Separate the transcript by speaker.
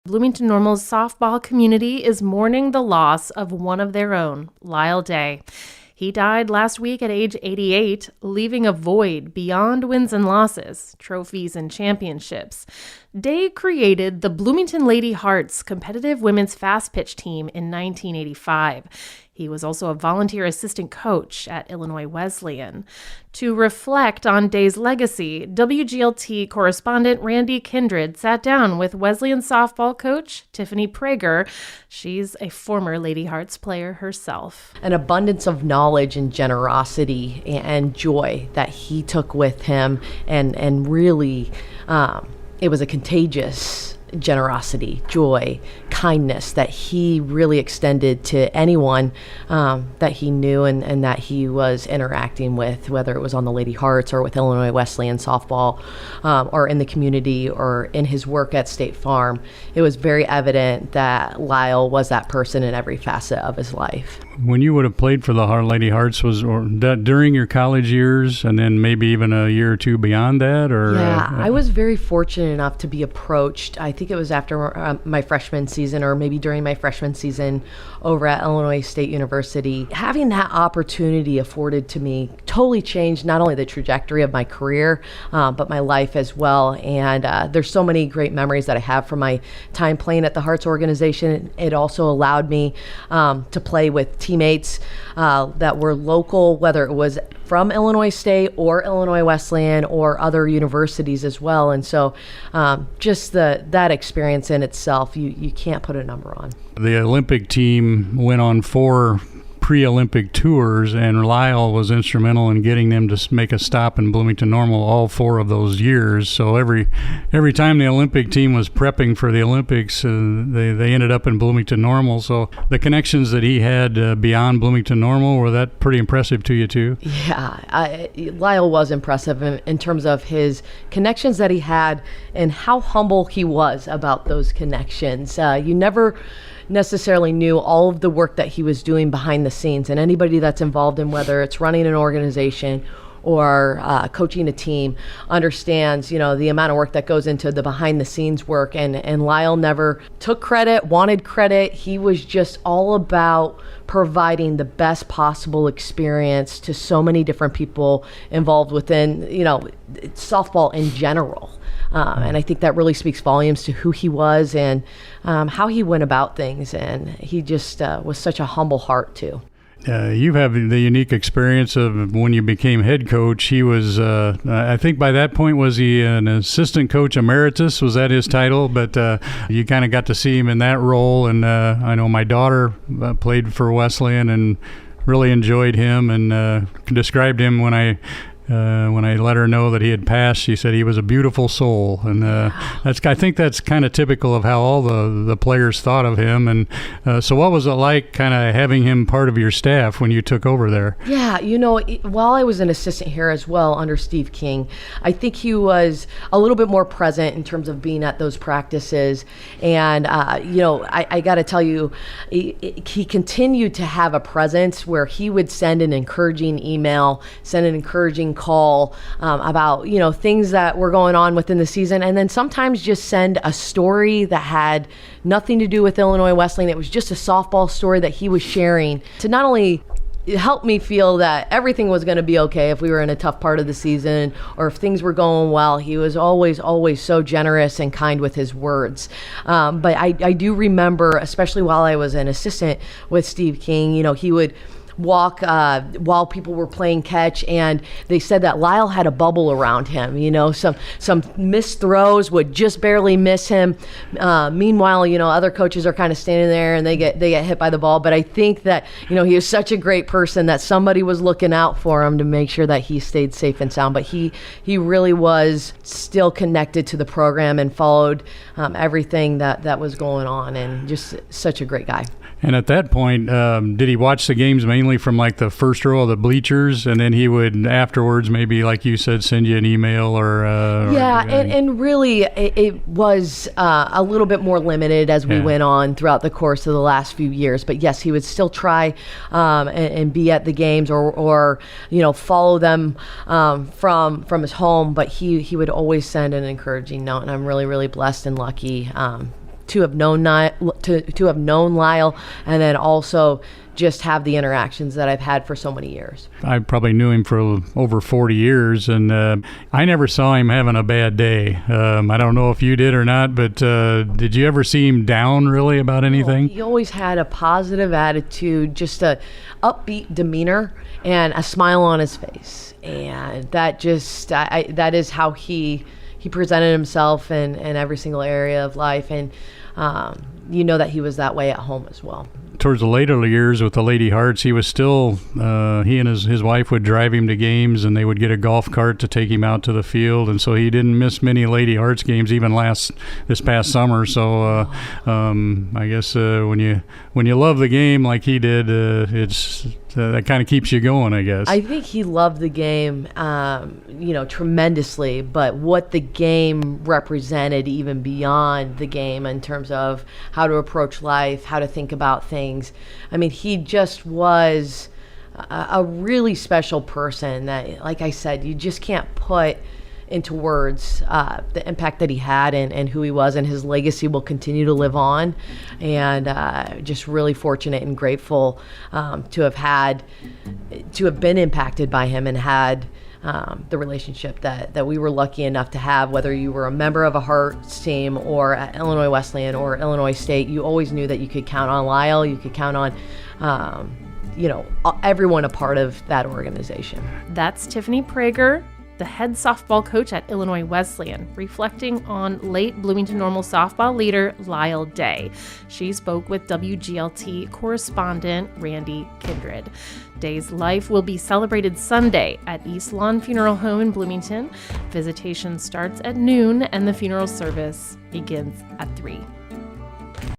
Speaker 1: Bloomington Normal's softball community is mourning the loss of one of their own, Lyle Day. He died last week at age 88, leaving a void beyond wins and losses, trophies and championships. Day created the Bloomington Lady Hearts competitive women's fast pitch team in 1985. He was also a volunteer assistant coach at Illinois Wesleyan. To reflect on Day's legacy, WGLT correspondent Randy Kindred sat down with Wesleyan softball coach Tiffany Prager. She's a former Lady Hearts player herself.
Speaker 2: An abundance of knowledge and generosity and joy that he took with him, and really it was a contagious generosity, joy, kindness that he really extended to anyone that he knew and that he was interacting with, whether it was on the Lady Hearts or with Illinois Wesleyan softball or in the community or in his work at State Farm. It was very evident that Lyle was that person in every facet of his life.
Speaker 3: When you would have played for the Lady Hearts, was that during your college years and then maybe even a year or two beyond that? Or
Speaker 2: yeah, I was very fortunate enough to be approached. I think it was after my freshman season or maybe during my freshman season over at Illinois State University. Having that opportunity afforded to me totally changed not only the trajectory of my career, but my life as well. And there's so many great memories that I have from my time playing at the Hearts organization. It also allowed me to play with teammates that were local, whether it was from Illinois State or Illinois Wesleyan or other universities as well. And so just that experience in itself, you can't put a number on.
Speaker 3: The Olympic team went on 4 pre-Olympic tours, and Lyle was instrumental in getting them to make a stop in Bloomington Normal all 4 of those years. So every time the Olympic team was prepping for the Olympics, they ended up in Bloomington Normal. So the connections that he had beyond Bloomington Normal, were that pretty impressive to you too?
Speaker 2: Yeah, Lyle was impressive in terms of his connections that he had and how humble he was about those connections. You never necessarily knew all of the work that he was doing behind the scenes, and anybody that's involved in whether it's running an organization or coaching a team understands, the amount of work that goes into the behind the scenes work. And Lyle never took credit, wanted credit. He was just all about providing the best possible experience to so many different people involved within, softball in general. And I think that really speaks volumes to who he was and how he went about things. And he just was such a humble heart, too.
Speaker 3: You have the unique experience of when you became head coach. He was, I think by that point, was he an assistant coach emeritus? Was that his title? But you kind of got to see him in that role. And I know my daughter played for Wesleyan and really enjoyed him and described him when I let her know that he had passed. She said he was a beautiful soul, and I think that's kind of typical of how all the players thought of him. And so, what was it like, kind of having him part of your staff when you took over there? Yeah,
Speaker 2: while I was an assistant here as well under Steve King, I think he was a little bit more present in terms of being at those practices. And I got to tell you, he continued to have a presence where he would send an encouraging email, send an encouraging call about things that were going on within the season, and then sometimes just send a story that had nothing to do with Illinois Wesleyan. It was just a softball story that he was sharing to not only help me feel that everything was going to be okay if we were in a tough part of the season or if things were going well. He was always so generous and kind with his words. But I do remember, especially while I was an assistant with Steve King, he would walk while people were playing catch, and they said that Lyle had a bubble around him. Some missed throws would just barely miss him. Meanwhile, other coaches are kind of standing there and they get hit by the ball. But I think that he was such a great person that somebody was looking out for him to make sure that he stayed safe and sound. But he really was still connected to the program and followed everything that was going on, and just such a great guy.
Speaker 3: And at that point, did he watch the games mainly from like the first row of the bleachers, and then he would afterwards maybe, like you said, send you an email or
Speaker 2: and really it was a little bit more limited as we went on throughout the course of the last few years. But yes, he would still try and be at the games or follow them from his home. But he would always send an encouraging note, and I'm really, really blessed and lucky to have known to have known Lyle, and then also just have the interactions that I've had for so many years.
Speaker 3: I probably knew him for over 40 years, and I never saw him having a bad day. I don't know if you did or not, but did you ever see him down really about anything?
Speaker 2: He always had a positive attitude, just a upbeat demeanor, and a smile on his face. And that just, that is how he presented himself in every single area of life. And you know that he was that way at home as well.
Speaker 3: Towards the later years with the Lady Hearts, he was still, he and his wife would drive him to games, and they would get a golf cart to take him out to the field. And so he didn't miss many Lady Hearts games, even this past summer. So I guess when you love the game like he did, it's that kind of keeps you going, I guess.
Speaker 2: I think he loved the game, tremendously, but what the game represented even beyond the game in terms of how to approach life, how to think about things. I mean, he just was a really special person that, like I said, you just can't put into words the impact that he had and who he was, and his legacy will continue to live on. And just really fortunate and grateful to have been impacted by him and had the relationship that we were lucky enough to have. Whether you were a member of a Hearts team or at Illinois Wesleyan or Illinois State, you always knew that you could count on Lyle. You could count on everyone a part of that organization.
Speaker 1: That's Tiffany Prager, the head softball coach at Illinois Wesleyan, reflecting on late Bloomington Normal softball leader Lyle Day. She spoke with WGLT correspondent Randy Kindred. Day's life will be celebrated Sunday at East Lawn Funeral Home in Bloomington. Visitation starts at noon and the funeral service begins at 3.